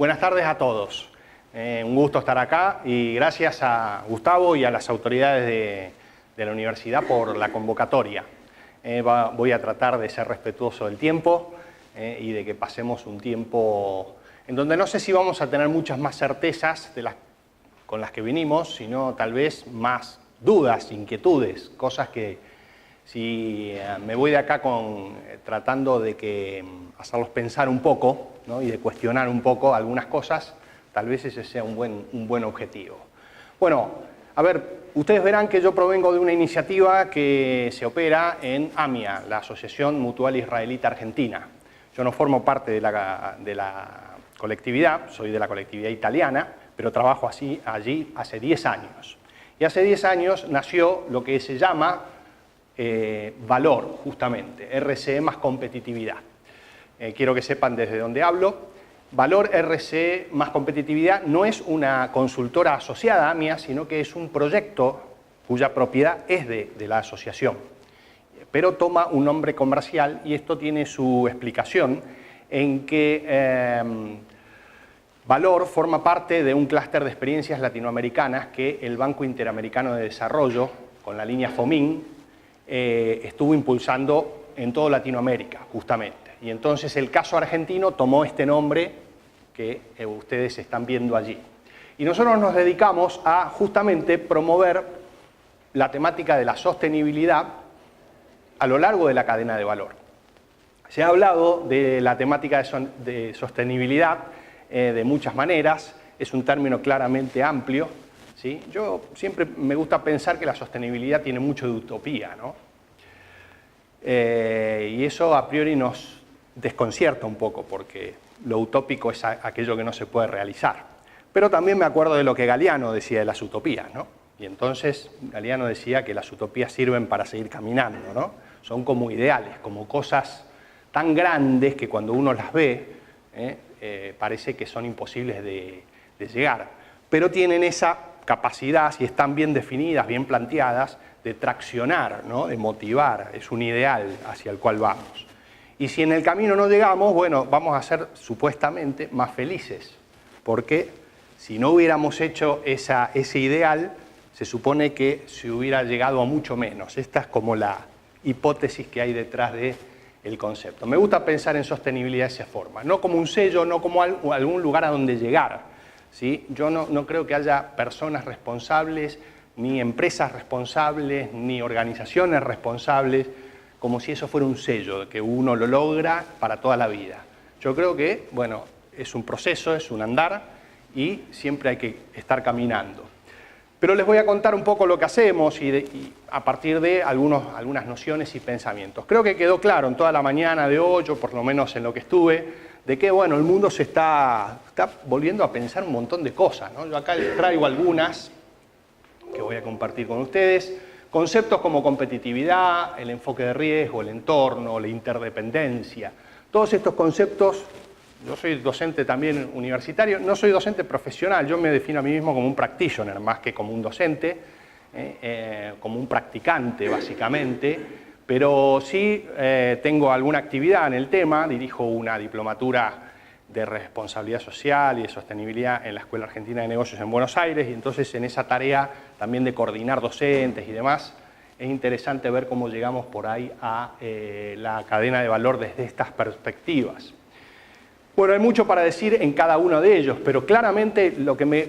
Buenas tardes a todos. Un gusto estar acá y gracias a Gustavo y a las autoridades de la universidad por la convocatoria. Voy a tratar de ser respetuoso del tiempo y de que pasemos un tiempo en donde no sé si vamos a tener muchas más certezas con las que vinimos, sino tal vez más dudas, inquietudes, cosas que si me voy de acá tratando de hacerlos pensar un poco, ¿no? Y de cuestionar un poco algunas cosas, tal vez ese sea un buen objetivo. Bueno, a ver, ustedes verán que yo provengo de una iniciativa que se opera en AMIA, la Asociación Mutual Israelita Argentina. Yo no formo parte de la colectividad, soy de la colectividad italiana, pero trabajo allí hace 10 años. Y hace 10 años nació lo que se llama Valor, justamente, RCE más competitividad. Quiero que sepan desde dónde hablo. Valor RCE más competitividad no es una consultora asociada a AMIA, sino que es un proyecto cuya propiedad es de la asociación, pero toma un nombre comercial y esto tiene su explicación en que Valor forma parte de un clúster de experiencias latinoamericanas que el Banco Interamericano de Desarrollo, con la línea FOMIN, estuvo impulsando en toda Latinoamérica, justamente. Y entonces el caso argentino tomó este nombre que ustedes están viendo allí. Y nosotros nos dedicamos a justamente promover la temática de la sostenibilidad a lo largo de la cadena de valor. Se ha hablado de la temática de sostenibilidad de muchas maneras, es un término claramente amplio, ¿sí? Yo siempre me gusta pensar que la sostenibilidad tiene mucho de utopía, ¿no? Y eso a priori nos desconcierta un poco, porque lo utópico es aquello que no se puede realizar. Pero también me acuerdo de lo que Galeano decía de las utopías, ¿no? Y entonces Galeano decía que las utopías sirven para seguir caminando, ¿no? Son como ideales, como cosas tan grandes que cuando uno las ve, parece que son imposibles de llegar. Pero tienen esa capacidad, si están bien definidas, bien planteadas, de traccionar, ¿no? De motivar, es un ideal hacia el cual vamos. Y si en el camino no llegamos, bueno, vamos a ser supuestamente más felices, porque si no hubiéramos hecho ese ideal, se supone que se hubiera llegado a mucho menos. Esta es como la hipótesis que hay detrás del concepto. Me gusta pensar en sostenibilidad de esa forma, no como un sello, no como algún lugar a donde llegar, ¿sí? Yo no creo que haya personas responsables, ni empresas responsables, ni organizaciones responsables, como si eso fuera un sello, que uno lo logra para toda la vida. Yo creo que, bueno, es un proceso, es un andar y siempre hay que estar caminando. Pero les voy a contar un poco lo que hacemos y a partir de algunas nociones y pensamientos. Creo que quedó claro en toda la mañana de hoy, o por lo menos en lo que estuve, de que, bueno, el mundo se está volviendo a pensar un montón de cosas, ¿no? Yo acá les traigo algunas que voy a compartir con ustedes. Conceptos como competitividad, el enfoque de riesgo, el entorno, la interdependencia. Todos estos conceptos, yo soy docente también universitario, no soy docente profesional, yo me defino a mí mismo como un practitioner más que como un docente, como un practicante básicamente, pero sí tengo alguna actividad en el tema, dirijo una diplomatura de responsabilidad social y de sostenibilidad en la Escuela Argentina de Negocios en Buenos Aires, y entonces en esa tarea también de coordinar docentes y demás, es interesante ver cómo llegamos por ahí a la cadena de valor desde estas perspectivas. Bueno, hay mucho para decir en cada uno de ellos, pero claramente lo que me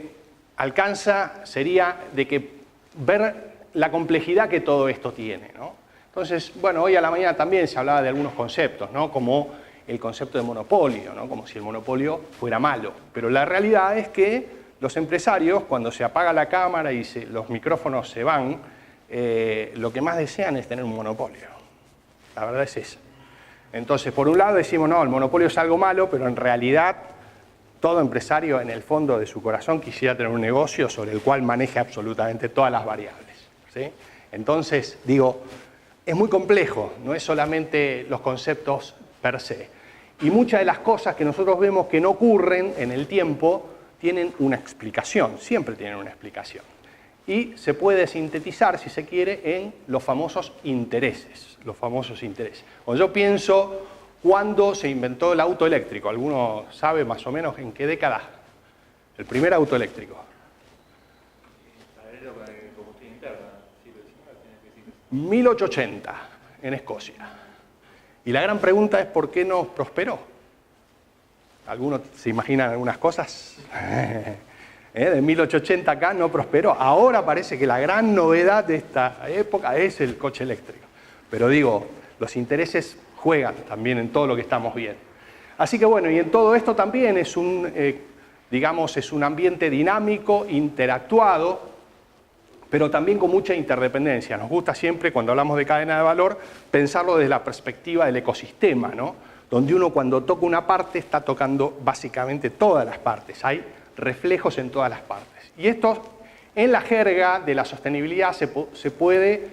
alcanza sería de que ver la complejidad que todo esto tiene, ¿no? Entonces, bueno, hoy a la mañana también se hablaba de algunos conceptos, ¿no? Como el concepto de monopolio, ¿no? Como si el monopolio fuera malo. Pero la realidad es que los empresarios, cuando se apaga la cámara y los micrófonos se van, lo que más desean es tener un monopolio. La verdad es esa. Entonces, por un lado decimos, no, el monopolio es algo malo, pero en realidad todo empresario en el fondo de su corazón quisiera tener un negocio sobre el cual maneje absolutamente todas las variables, ¿sí? Entonces, digo, es muy complejo, no es solamente los conceptos per se. Y muchas de las cosas que nosotros vemos que no ocurren en el tiempo tienen una explicación, siempre tienen una explicación. Y se puede sintetizar, si se quiere, en los famosos intereses. Los famosos intereses. Cuando yo pienso ¿Cuándo se inventó el auto eléctrico? ¿Alguno sabe más o menos en qué década? El primer auto eléctrico. 1880, en Escocia. Y la gran pregunta es ¿por qué no prosperó? ¿Algunos se imaginan algunas cosas? De 1880 acá no prosperó. Ahora parece que la gran novedad de esta época es el coche eléctrico. Pero digo, los intereses juegan también en todo lo que estamos viendo. Así que bueno, y en todo esto también es digamos, es un ambiente dinámico, interactuado, pero también con mucha interdependencia. Nos gusta siempre, cuando hablamos de cadena de valor, pensarlo desde la perspectiva del ecosistema, ¿no? Donde uno cuando toca una parte está tocando básicamente todas las partes. Hay reflejos en todas las partes. Y esto, en la jerga de la sostenibilidad, se puede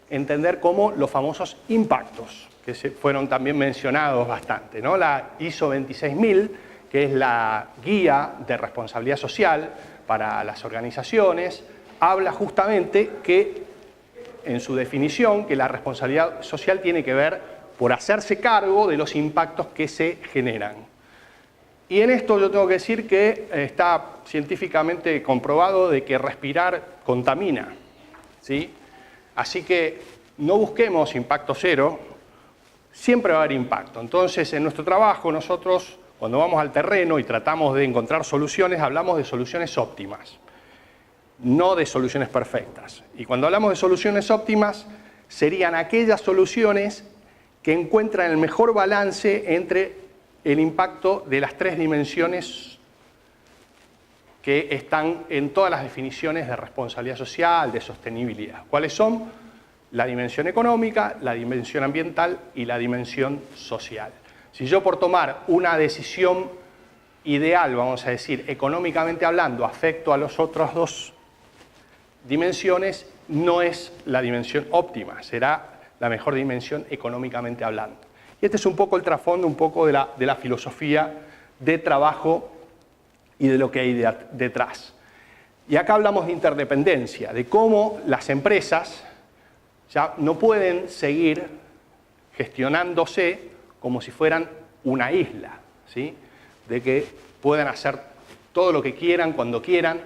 entender como los famosos impactos, que fueron también mencionados bastante, ¿no? La ISO 26000, que es la guía de responsabilidad social para las organizaciones, habla justamente que, en su definición, que la responsabilidad social tiene que ver por hacerse cargo de los impactos que se generan. Y en esto yo tengo que decir que está científicamente comprobado de que respirar contamina, ¿sí? Así que no busquemos impacto cero, siempre va a haber impacto. Entonces, en nuestro trabajo nosotros, cuando vamos al terreno y tratamos de encontrar soluciones, hablamos de soluciones óptimas, no de soluciones perfectas. Y cuando hablamos de soluciones óptimas, serían aquellas soluciones que encuentran el mejor balance entre el impacto de las tres dimensiones que están en todas las definiciones de responsabilidad social, de sostenibilidad. ¿Cuáles son? La dimensión económica, la dimensión ambiental y la dimensión social. Si yo, por tomar una decisión ideal, vamos a decir, económicamente hablando, afecto a las otras dos dimensiones, no es la dimensión óptima, será la mejor dimensión económicamente hablando. Y este es un poco el trasfondo, un poco de la filosofía de trabajo y de lo que hay detrás. Y acá hablamos de interdependencia, de cómo las empresas ya no pueden seguir gestionándose como si fueran una isla, ¿sí? De que puedan hacer todo lo que quieran, cuando quieran.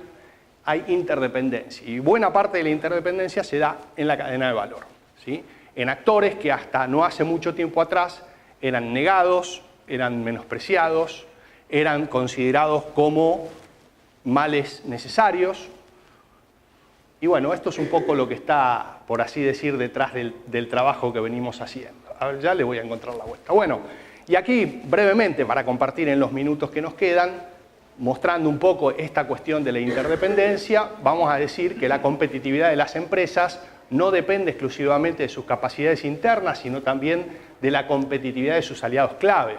Hay interdependencia. Y buena parte de la interdependencia se da en la cadena de valor, ¿sí? En actores que hasta no hace mucho tiempo atrás eran negados, eran menospreciados, eran considerados como males necesarios. Y bueno, esto es un poco lo que está, por así decir, detrás del trabajo que venimos haciendo. A ver, ya le voy a encontrar la vuelta. Bueno, y aquí brevemente, para compartir en los minutos que nos quedan, mostrando un poco esta cuestión de la interdependencia, vamos a decir que la competitividad de las empresas no depende exclusivamente de sus capacidades internas, sino también de la competitividad de sus aliados clave.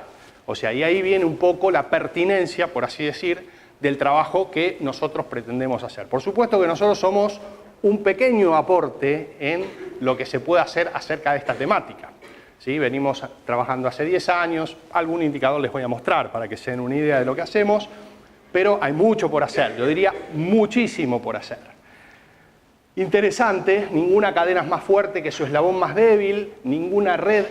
O sea, y ahí viene un poco la pertinencia, por así decir, del trabajo que nosotros pretendemos hacer. Por supuesto que nosotros somos un pequeño aporte en lo que se puede hacer acerca de esta temática, ¿sí? Venimos trabajando hace 10 años, algún indicador les voy a mostrar para que se den una idea de lo que hacemos, pero hay mucho por hacer, yo diría muchísimo por hacer. Interesante, ninguna cadena es más fuerte que su eslabón más débil, ninguna red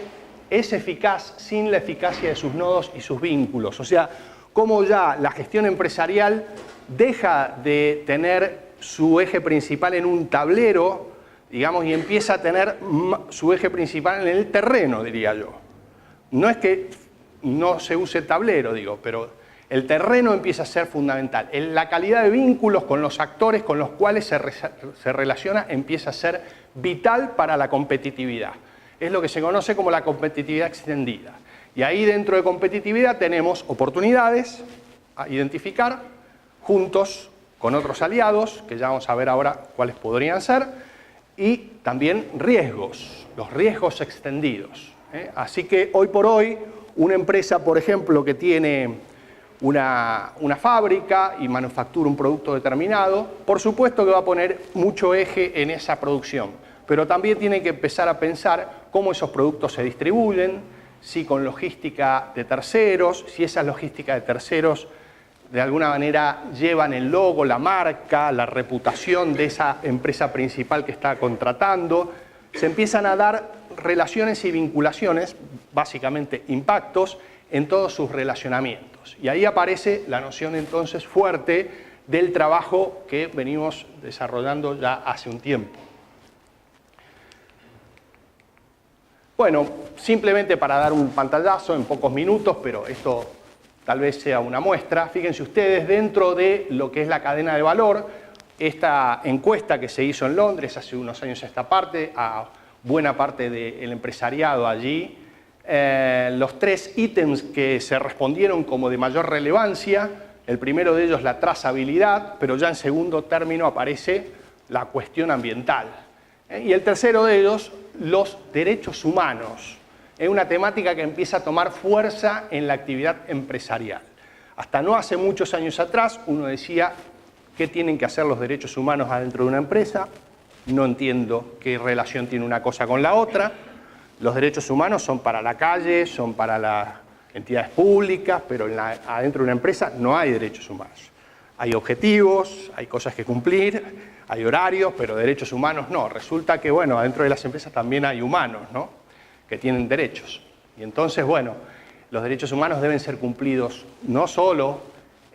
es eficaz sin la eficacia de sus nodos y sus vínculos. O sea, cómo ya la gestión empresarial deja de tener su eje principal en un tablero, digamos, y empieza a tener su eje principal en el terreno, diría yo. No es que no se use tablero, digo, pero el terreno empieza a ser fundamental. La calidad de vínculos con los actores con los cuales se relaciona empieza a ser vital para la competitividad. Es lo que se conoce como la competitividad extendida. Y ahí dentro de competitividad tenemos oportunidades a identificar juntos con otros aliados, que ya vamos a ver ahora cuáles podrían ser, y también riesgos, los riesgos extendidos. Así que hoy por hoy, una empresa, por ejemplo, que tiene una fábrica y manufactura un producto determinado, por supuesto que va a poner mucho eje en esa producción, pero también tiene que empezar a pensar cómo esos productos se distribuyen, si con logística de terceros, si esa logística de terceros de alguna manera llevan el logo, la marca, la reputación de esa empresa principal que está contratando. Se empiezan a dar relaciones y vinculaciones básicamente impactos en todos sus relacionamientos. Y ahí aparece la noción entonces fuerte del trabajo que venimos desarrollando ya hace un tiempo. Bueno, simplemente para dar un pantallazo en pocos minutos, pero esto tal vez sea una muestra. Fíjense ustedes, dentro de lo que es la cadena de valor, esta encuesta que se hizo en Londres hace unos años a esta parte, a buena parte del empresariado allí, los 3 ítems que se respondieron como de mayor relevancia, el primero de ellos la trazabilidad, pero ya en segundo término aparece la cuestión ambiental. Y el tercero de ellos, los derechos humanos. Es una temática que empieza a tomar fuerza en la actividad empresarial. Hasta no hace muchos años atrás uno decía qué tienen que hacer los derechos humanos adentro de una empresa. No entiendo qué relación tiene una cosa con la otra. Los derechos humanos son para la calle, son para las entidades públicas, pero adentro de una empresa no hay derechos humanos. Hay objetivos, hay cosas que cumplir, hay horarios, pero derechos humanos no. Resulta que, bueno, adentro de las empresas también hay humanos, ¿no?, que tienen derechos. Y entonces, bueno, los derechos humanos deben ser cumplidos no solo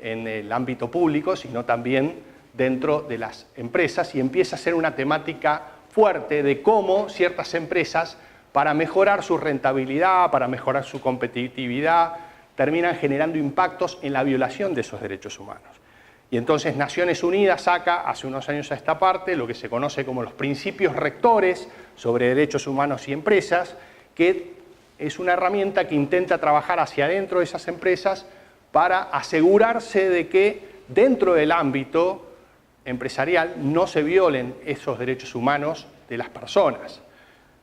en el ámbito público, sino también dentro de las empresas, y empieza a ser una temática fuerte de cómo ciertas empresas, para mejorar su rentabilidad, para mejorar su competitividad, terminan generando impactos en la violación de esos derechos humanos. Y entonces Naciones Unidas saca, hace unos años a esta parte, lo que se conoce como los principios rectores sobre derechos humanos y empresas, que es una herramienta que intenta trabajar hacia adentro de esas empresas para asegurarse de que dentro del ámbito empresarial no se violen esos derechos humanos de las personas.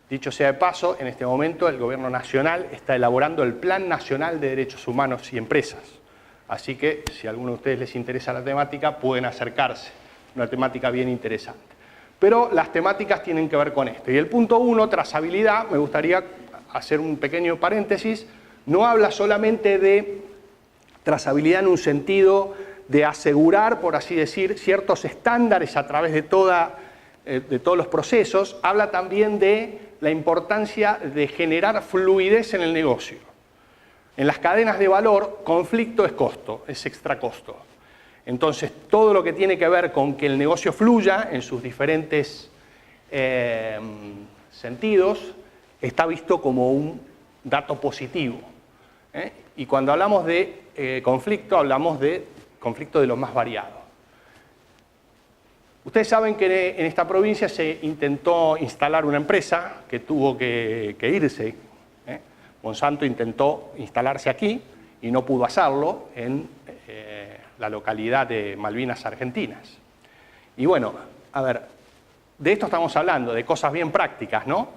Dicho sea de paso, en este momento el Gobierno Nacional está elaborando el Plan Nacional de Derechos Humanos y Empresas. Así que, si a alguno de ustedes les interesa la temática, pueden acercarse. Una temática bien interesante. Pero las temáticas tienen que ver con esto. Y el punto 1, trazabilidad, me gustaría hacer un pequeño paréntesis, no habla solamente de trazabilidad en un sentido de asegurar, por así decir, ciertos estándares a través de todos los procesos, habla también de la importancia de generar fluidez en el negocio. En las cadenas de valor, conflicto es costo, es extra costo. Entonces, todo lo que tiene que ver con que el negocio fluya en sus diferentes sentidos está visto como un dato positivo. Y cuando hablamos de conflicto, hablamos de conflicto de lo más variado. Ustedes saben que en esta provincia se intentó instalar una empresa que tuvo que irse. Monsanto intentó instalarse aquí y no pudo hacerlo en la localidad de Malvinas Argentinas. Y bueno, a ver, de esto estamos hablando, de cosas bien prácticas, ¿no?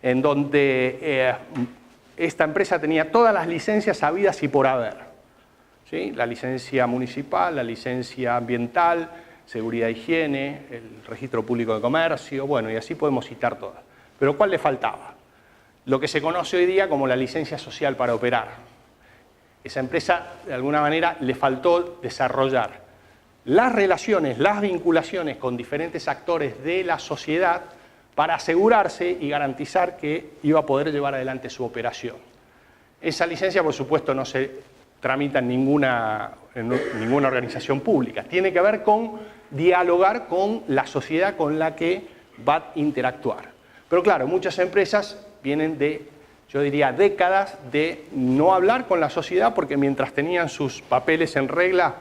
En donde esta empresa tenía todas las licencias habidas y por haber, ¿sí? La licencia municipal, la licencia ambiental, seguridad e higiene, el registro público de comercio, bueno, y así podemos citar todas. Pero ¿cuál le faltaba? Lo que se conoce hoy día como la licencia social para operar. Esa empresa, de alguna manera, le faltó desarrollar las relaciones, las vinculaciones con diferentes actores de la sociedad para asegurarse y garantizar que iba a poder llevar adelante su operación. Esa licencia, por supuesto, no se tramita en ninguna organización pública. Tiene que ver con dialogar con la sociedad con la que va a interactuar. Pero claro, muchas empresas vienen de, yo diría, décadas de no hablar con la sociedad porque mientras tenían sus papeles en regla,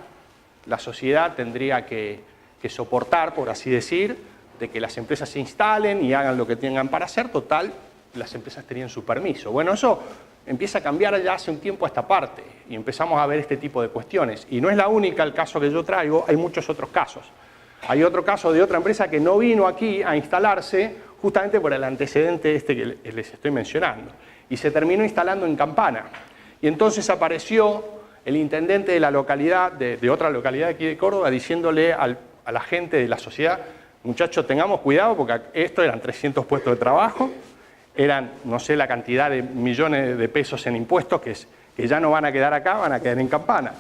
la sociedad tendría que soportar, por así decir, de que las empresas se instalen y hagan lo que tengan para hacer. Total, las empresas tenían su permiso. Bueno, eso empieza a cambiar ya hace un tiempo a esta parte y empezamos a ver este tipo de cuestiones. Y no es la única el caso que yo traigo, hay muchos otros casos. Hay otro caso de otra empresa que no vino aquí a instalarse justamente por el antecedente este que les estoy mencionando. Y se terminó instalando en Campana. Y entonces apareció el intendente de la localidad, de otra localidad de aquí de Córdoba, diciéndole a la gente de la sociedad: muchachos, tengamos cuidado porque esto eran 300 puestos de trabajo, eran, no sé, la cantidad de millones de pesos en impuestos que ya no van a quedar acá, van a quedar en Campana.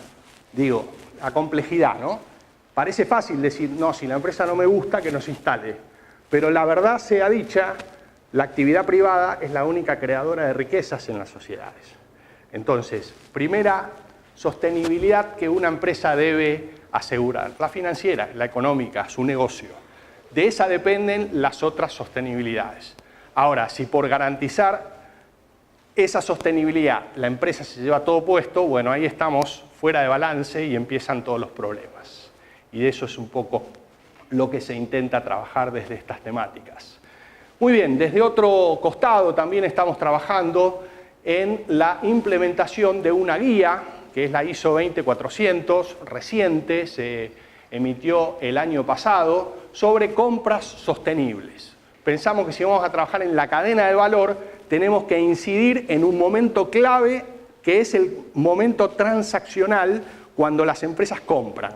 Digo, la complejidad, ¿no? Parece fácil decir, no, si la empresa no me gusta, que no se instale. Pero la verdad sea dicha, La actividad privada es la única creadora de riquezas en las sociedades. Entonces, primera sostenibilidad que una empresa debe asegurar, la financiera, la económica, su negocio. De esa dependen las otras sostenibilidades. Ahora, si por garantizar esa sostenibilidad la empresa se lleva todo puesto, bueno, ahí estamos fuera de balance y empiezan todos los problemas. Y de eso es un poco lo que se intenta trabajar desde estas temáticas. Muy bien, desde otro costado también estamos trabajando en la implementación de una guía, que es la ISO 20400, reciente, se emitió el año pasado, sobre compras sostenibles. Pensamos que si vamos a trabajar en la cadena de valor, tenemos que incidir en un momento clave, que es el momento transaccional, cuando las empresas compran.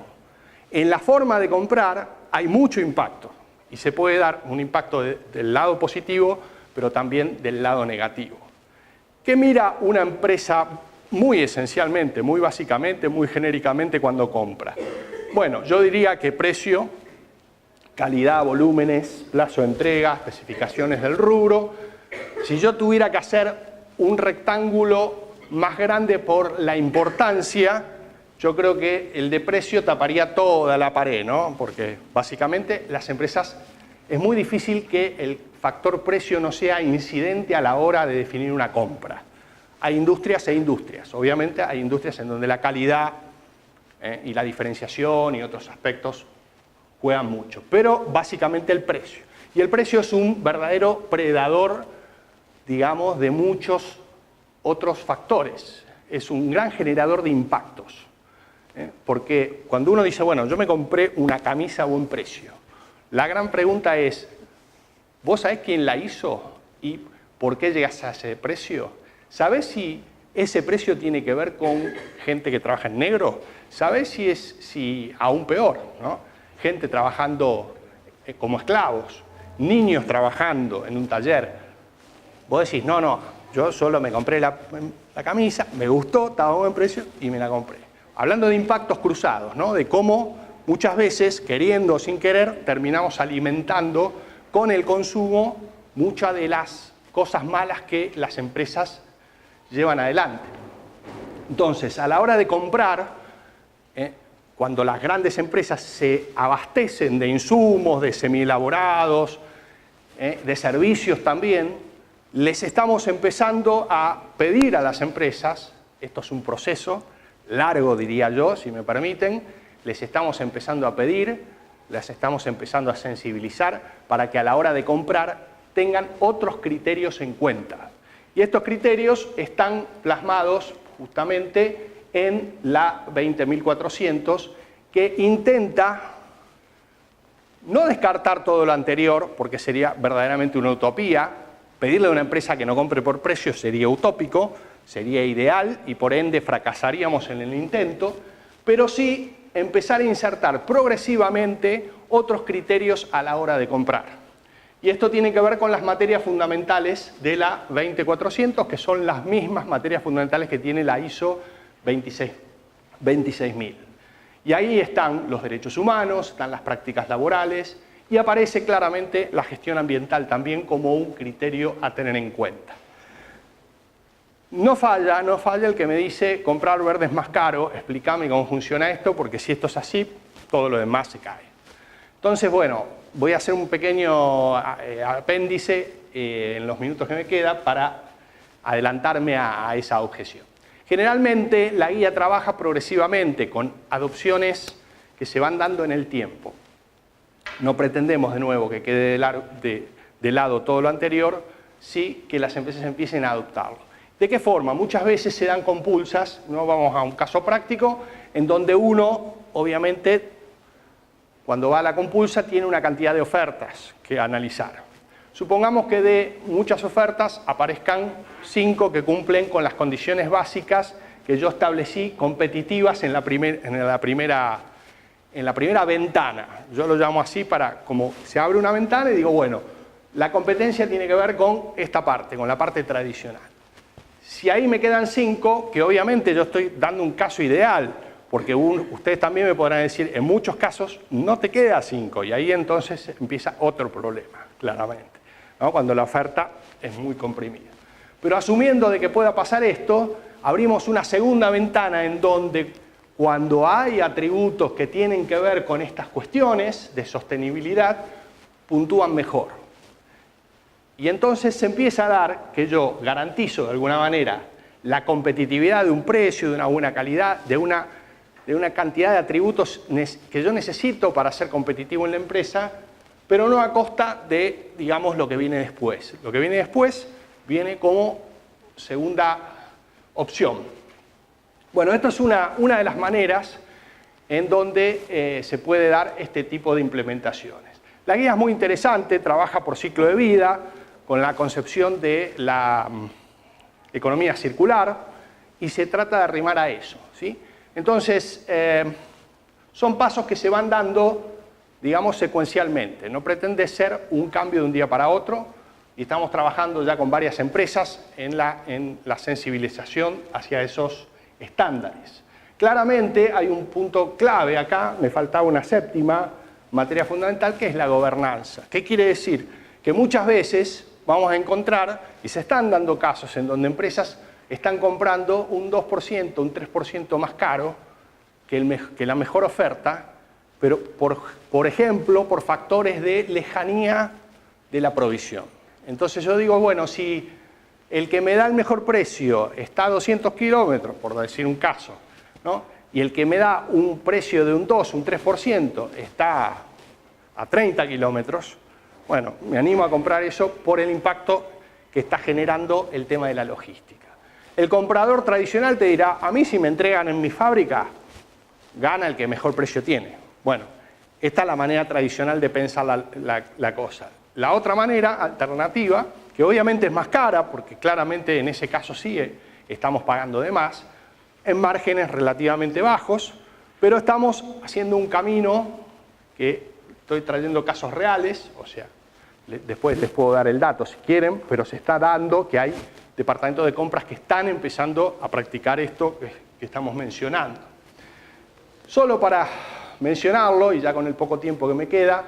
En la forma de comprar hay mucho impacto, y se puede dar un impacto del lado positivo, pero también del lado negativo. ¿Qué mira una empresa muy esencialmente, muy básicamente, muy genéricamente cuando compra? Bueno, yo diría que precio, calidad, volúmenes, plazo de entrega, especificaciones del rubro. Si yo tuviera que hacer un rectángulo más grande por la importancia, yo creo que el de precio taparía toda la pared, ¿no? Porque básicamente las empresas, es muy difícil que el factor precio no sea incidente a la hora de definir una compra. Hay industrias e industrias. Obviamente hay industrias en donde la calidad y la diferenciación y otros aspectos juegan mucho, pero básicamente el precio. Y el precio es un verdadero predador, digamos, de muchos otros factores. Es un gran generador de impactos. Porque cuando uno dice, bueno, yo me compré una camisa a buen precio, la gran pregunta es, ¿vos sabés quién la hizo y por qué llegas a ese precio? ¿Sabés si ese precio tiene que ver con gente que trabaja en negro? ¿Sabés si aún peor, ¿no? Gente trabajando como esclavos, niños trabajando en un taller? Vos decís, no, yo solo me compré la camisa, me gustó, estaba a buen precio y me la compré. Hablando de impactos cruzados, ¿no? De cómo muchas veces, queriendo o sin querer, terminamos alimentando con el consumo muchas de las cosas malas que las empresas llevan adelante. Entonces, a la hora de comprar, cuando las grandes empresas se abastecen de insumos, de semielaborados, de servicios también, les estamos empezando a pedir a las empresas, esto es un proceso largo, diría yo, si me permiten, les estamos empezando a pedir, las estamos empezando a sensibilizar para que a la hora de comprar tengan otros criterios en cuenta. Y estos criterios están plasmados justamente en la 20400, que intenta no descartar todo lo anterior, porque sería verdaderamente una utopía. Pedirle a una empresa que no compre por precio sería utópico, sería ideal y por ende fracasaríamos en el intento, pero sí empezar a insertar progresivamente otros criterios a la hora de comprar. Y esto tiene que ver con las materias fundamentales de la 20400, que son las mismas materias fundamentales que tiene la ISO 26000. Y ahí están los derechos humanos, están las prácticas laborales y aparece claramente la gestión ambiental también como un criterio a tener en cuenta. No falla el que me dice comprar verde es más caro, explícame cómo funciona esto, porque si esto es así, todo lo demás se cae. Entonces, bueno, voy a hacer un pequeño apéndice en los minutos que me queda para adelantarme a esa objeción. Generalmente la guía trabaja progresivamente con adopciones que se van dando en el tiempo. No pretendemos de nuevo que quede de lado todo lo anterior, sí que las empresas empiecen a adoptarlo. ¿De qué forma? Muchas veces se dan compulsas, no vamos a un caso práctico, en donde uno, obviamente, cuando va a la compulsa, tiene una cantidad de ofertas que analizar. Supongamos que de muchas ofertas aparezcan 5 que cumplen con las condiciones básicas que yo establecí competitivas en la primera ventana. Yo lo llamo así para, como se abre una ventana y digo, bueno, la competencia tiene que ver con esta parte, con la parte tradicional. Si ahí me quedan 5, que obviamente yo estoy dando un caso ideal, porque ustedes también me podrán decir, en muchos casos no te queda 5, y ahí entonces empieza otro problema, claramente. ¿no? Cuando la oferta es muy comprimida. Pero asumiendo de que pueda pasar esto, abrimos una segunda ventana en donde cuando hay atributos que tienen que ver con estas cuestiones de sostenibilidad, puntúan mejor. Y entonces se empieza a dar que yo garantizo de alguna manera la competitividad de un precio, de una buena calidad, de una cantidad de atributos que yo necesito para ser competitivo en la empresa, pero no a costa de, digamos, lo que viene después. Lo que viene después viene como segunda opción. Bueno, esto es una de las maneras en donde se puede dar este tipo de implementaciones. La guía es muy interesante, trabaja por ciclo de vida, con la concepción de la economía circular, y se trata de arrimar a eso, ¿sí? Entonces, son pasos que se van dando, digamos, secuencialmente. No pretende ser un cambio de un día para otro, y estamos trabajando ya con varias empresas en la sensibilización hacia esos estándares. Claramente hay un punto clave acá, me faltaba una séptima materia fundamental, que es la gobernanza. ¿Qué quiere decir? Que muchas veces vamos a encontrar, y se están dando casos en donde empresas están comprando un 2%, un 3% más caro que la mejor oferta, pero por ejemplo, por factores de lejanía de la provisión. Entonces yo digo, bueno, si el que me da el mejor precio está a 200 kilómetros, por decir un caso, ¿no? Y el que me da un precio de un 2, un 3% está a 30 kilómetros, bueno, me animo a comprar eso por el impacto que está generando el tema de la logística. El comprador tradicional te dirá, a mí si me entregan en mi fábrica, gana el que mejor precio tiene. Bueno, esta es la manera tradicional de pensar la cosa. La otra manera, alternativa, que obviamente es más cara, porque claramente en ese caso sí estamos pagando de más, en márgenes relativamente bajos, pero estamos haciendo un camino que estoy trayendo casos reales, o sea, después les puedo dar el dato si quieren, pero se está dando que hay departamentos de compras que están empezando a practicar esto que estamos mencionando. Solo para mencionarlo, y ya con el poco tiempo que me queda,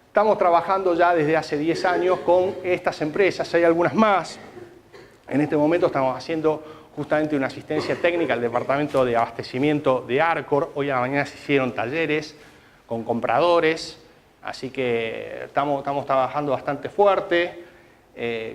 estamos trabajando ya desde hace 10 años con estas empresas, hay algunas más. En este momento estamos haciendo justamente una asistencia técnica al departamento de abastecimiento de Arcor. Hoy a la mañana se hicieron talleres con compradores, así que estamos trabajando bastante fuerte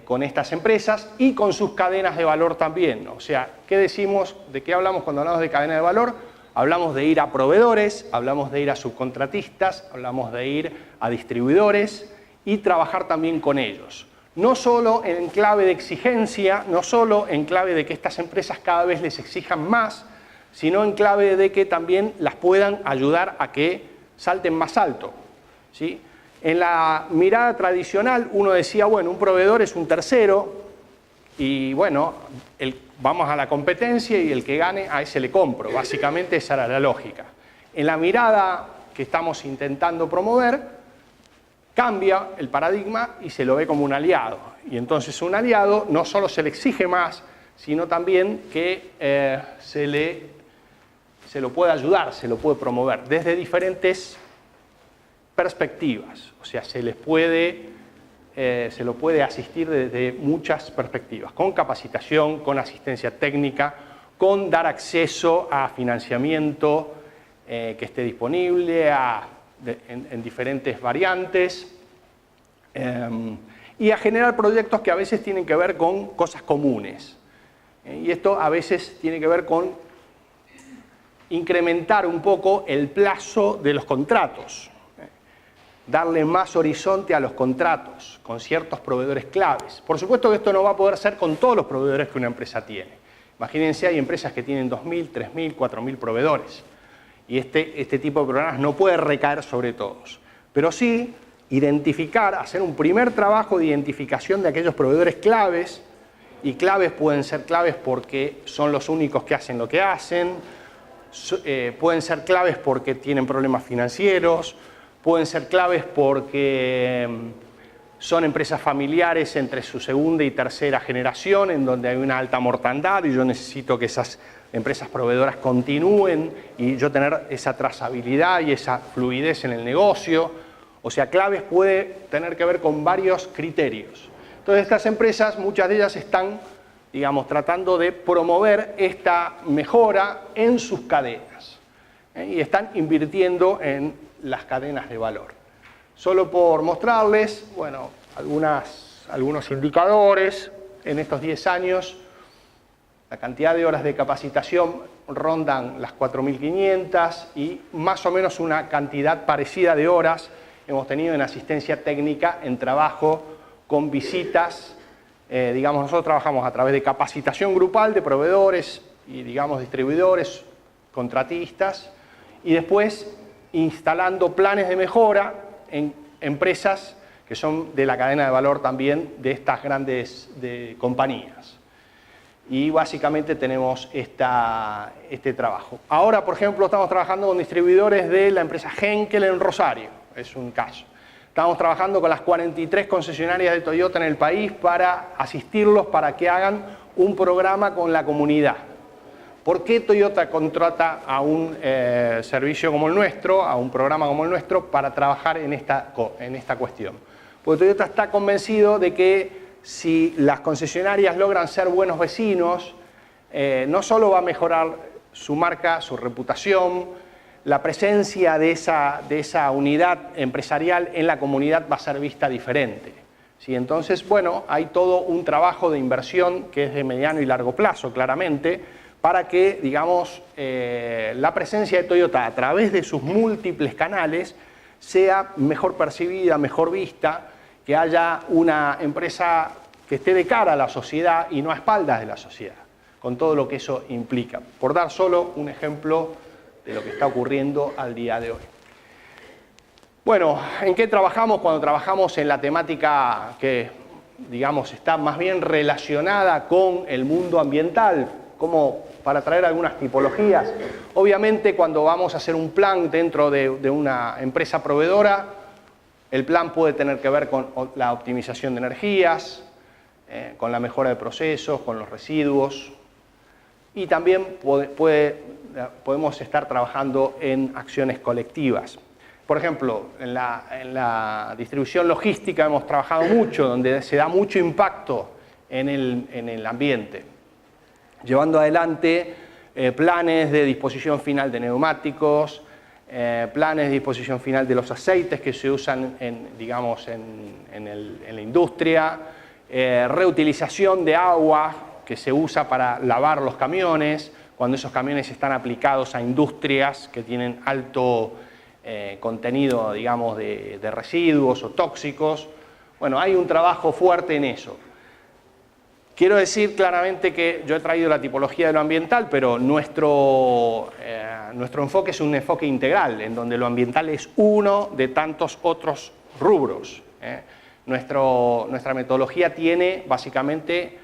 con estas empresas y con sus cadenas de valor también. O sea, ¿qué decimos? ¿De qué hablamos cuando hablamos de cadena de valor? Hablamos de ir a proveedores, hablamos de ir a subcontratistas, hablamos de ir a distribuidores y trabajar también con ellos. No solo en clave de exigencia, no solo en clave de que estas empresas cada vez les exijan más, sino en clave de que también las puedan ayudar a que salten más alto, ¿sí? En la mirada tradicional uno decía, bueno, un proveedor es un tercero y bueno, vamos a la competencia y el que gane a ese le compro. Básicamente esa era la lógica. En la mirada que estamos intentando promover, cambia el paradigma y se lo ve como un aliado. Y entonces un aliado no solo se le exige más, sino también que se lo puede ayudar, se lo puede promover desde diferentes perspectivas. O sea, se lo puede asistir desde muchas perspectivas, con capacitación, con asistencia técnica, con dar acceso a financiamiento que esté disponible en diferentes variantes y a generar proyectos que a veces tienen que ver con cosas comunes. Y esto a veces tiene que ver con incrementar un poco el plazo de los contratos, darle más horizonte a los contratos con ciertos proveedores claves. Por supuesto que esto no va a poder ser con todos los proveedores que una empresa tiene. Imagínense, hay empresas que tienen 2.000, 3.000, 4.000 proveedores. Y este tipo de programas no puede recaer sobre todos. Pero sí identificar, hacer un primer trabajo de identificación de aquellos proveedores claves, y claves pueden ser claves porque son los únicos que hacen lo que hacen, pueden ser claves porque tienen problemas financieros, pueden ser claves porque son empresas familiares entre su segunda y tercera generación, en donde hay una alta mortandad y yo necesito que esas empresas proveedoras continúen y yo tener esa trazabilidad y esa fluidez en el negocio. O sea, claves puede tener que ver con varios criterios. Entonces estas empresas, muchas de ellas están, digamos, tratando de promover esta mejora en sus cadenas, y están invirtiendo en las cadenas de valor. Solo por mostrarles, bueno, algunos indicadores. En estos 10 años, la cantidad de horas de capacitación rondan las 4.500 y más o menos una cantidad parecida de horas hemos tenido en asistencia técnica, en trabajo con visitas. Digamos, nosotros trabajamos a través de capacitación grupal de proveedores y, digamos, distribuidores, contratistas, y después instalando planes de mejora en empresas que son de la cadena de valor también de estas grandes compañías. Y básicamente tenemos este trabajo. Ahora, por ejemplo, estamos trabajando con distribuidores de la empresa Henkel en Rosario, es un caso. Estamos trabajando con las 43 concesionarias de Toyota en el país para asistirlos para que hagan un programa con la comunidad. ¿Por qué Toyota contrata a un servicio como el nuestro, a un programa como el nuestro, para trabajar en esta cuestión? Porque Toyota está convencido de que si las concesionarias logran ser buenos vecinos, no solo va a mejorar su marca, su reputación, la presencia de esa unidad empresarial en la comunidad va a ser vista diferente. ¿Sí? Entonces, bueno, hay todo un trabajo de inversión que es de mediano y largo plazo, claramente, para que, digamos, la presencia de Toyota a través de sus múltiples canales sea mejor percibida, mejor vista, que haya una empresa que esté de cara a la sociedad y no a espaldas de la sociedad, con todo lo que eso implica. Por dar solo un ejemplo de lo que está ocurriendo al día de hoy. Bueno, ¿en qué trabajamos cuando trabajamos en la temática que, digamos, está más bien relacionada con el mundo ambiental? Como para traer algunas tipologías. Obviamente, cuando vamos a hacer un plan dentro de una empresa proveedora, el plan puede tener que ver con la optimización de energías, con la mejora de procesos, con los residuos, y también podemos estar trabajando en acciones colectivas. Por ejemplo, en la distribución logística hemos trabajado mucho, donde se da mucho impacto en el ambiente, llevando adelante planes de disposición final de neumáticos, planes de disposición final de los aceites que se usan en la industria, reutilización de agua que se usa para lavar los camiones, cuando esos camiones están aplicados a industrias que tienen alto contenido, digamos, de residuos o tóxicos. Bueno, hay un trabajo fuerte en eso. Quiero decir claramente que yo he traído la tipología de lo ambiental, pero nuestro enfoque es un enfoque integral, en donde lo ambiental es uno de tantos otros rubros. Nuestra metodología tiene básicamente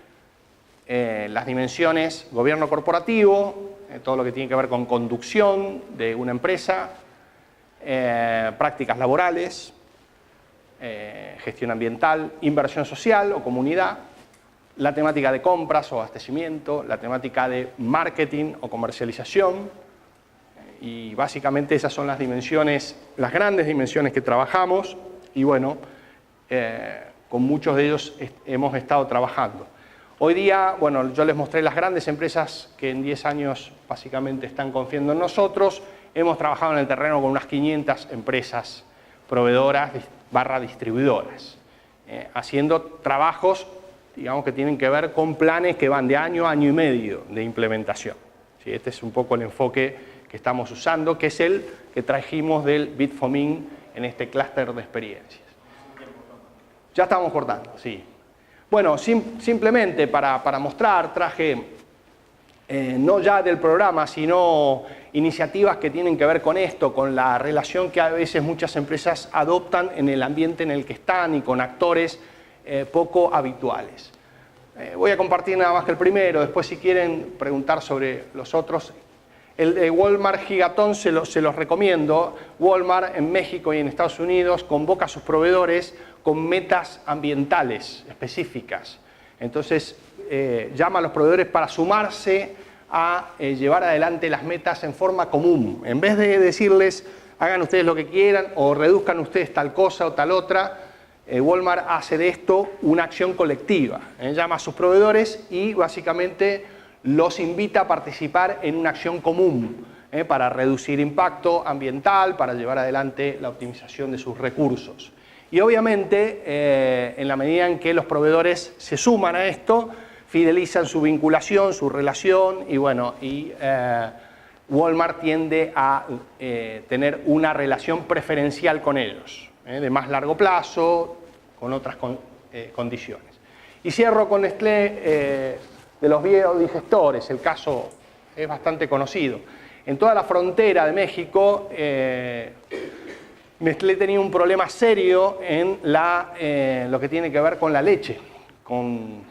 las dimensiones gobierno corporativo, todo lo que tiene que ver con conducción de una empresa, prácticas laborales, gestión ambiental, inversión social o comunidad, la temática de compras o abastecimiento, la temática de marketing o comercialización, y básicamente esas son las dimensiones, las grandes dimensiones que trabajamos, y bueno, con muchos de ellos hemos estado trabajando. Hoy día, bueno, yo les mostré las grandes empresas que en 10 años básicamente están confiando en nosotros. Hemos trabajado en el terreno con unas 500 empresas proveedoras / distribuidoras, haciendo trabajos, digamos, que tienen que ver con planes que van de año a año y medio de implementación. ¿Sí? Este es un poco el enfoque que estamos usando, que es el que trajimos del Bitfomin en este clúster de experiencias. Ya estamos cortando, sí. Bueno, simplemente para mostrar, traje no ya del programa, sino iniciativas que tienen que ver con esto, con la relación que a veces muchas empresas adoptan en el ambiente en el que están y con actores poco habituales. Voy a compartir nada más que el primero, después si quieren preguntar sobre los otros. El de Walmart Gigatón se los recomiendo. Walmart en México y en Estados Unidos convoca a sus proveedores con metas ambientales específicas. Entonces llama a los proveedores para sumarse a llevar adelante las metas en forma común. En vez de decirles hagan ustedes lo que quieran o reduzcan ustedes tal cosa o tal otra, Walmart hace de esto una acción colectiva. Llama a sus proveedores y básicamente los invita a participar en una acción común para reducir impacto ambiental, para llevar adelante la optimización de sus recursos. Y obviamente, en la medida en que los proveedores se suman a esto, fidelizan su vinculación, su relación y bueno, Walmart tiende a tener una relación preferencial con ellos, de más largo plazo, con otras condiciones. Y cierro con Nestlé de los biodigestores. El caso es bastante conocido. En toda la frontera de México, Nestlé tenía un problema serio en lo que tiene que ver con la leche, con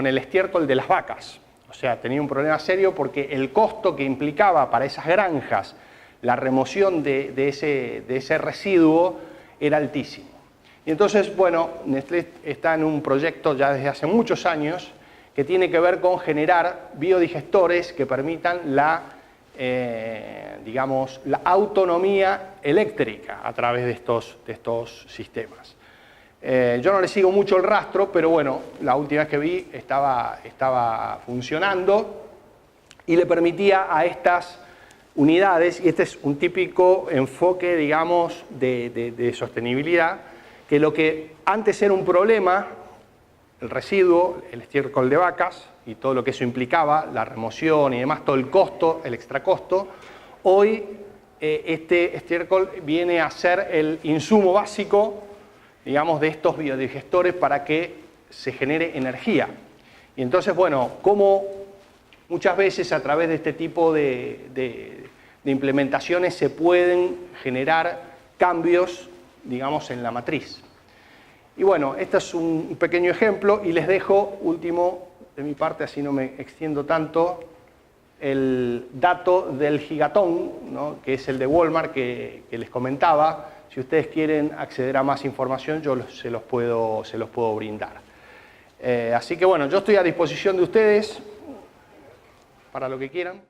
el estiércol de las vacas. O sea, tenía un problema serio porque el costo que implicaba para esas granjas la remoción de ese residuo era altísimo. Y entonces, bueno, Nestlé está en un proyecto ya desde hace muchos años que tiene que ver con generar biodigestores que permitan digamos, la autonomía eléctrica a través de estos sistemas. Yo no le sigo mucho el rastro, pero bueno, la última vez que vi estaba funcionando y le permitía a estas unidades, y este es un típico enfoque, digamos, de sostenibilidad, que lo que antes era un problema, el residuo, el estiércol de vacas y todo lo que eso implicaba, la remoción y demás, todo el costo, el extracosto, hoy este estiércol viene a ser el insumo básico, digamos, de estos biodigestores para que se genere energía. Y entonces, bueno, como muchas veces a través de este tipo de implementaciones se pueden generar cambios, digamos, en la matriz. Y bueno, este es un pequeño ejemplo y les dejo, último de mi parte, así no me extiendo tanto, el dato del gigatón, ¿no?, que es el de Walmart que les comentaba. Si ustedes quieren acceder a más información, yo se los puedo brindar. Así que bueno, yo estoy a disposición de ustedes para lo que quieran.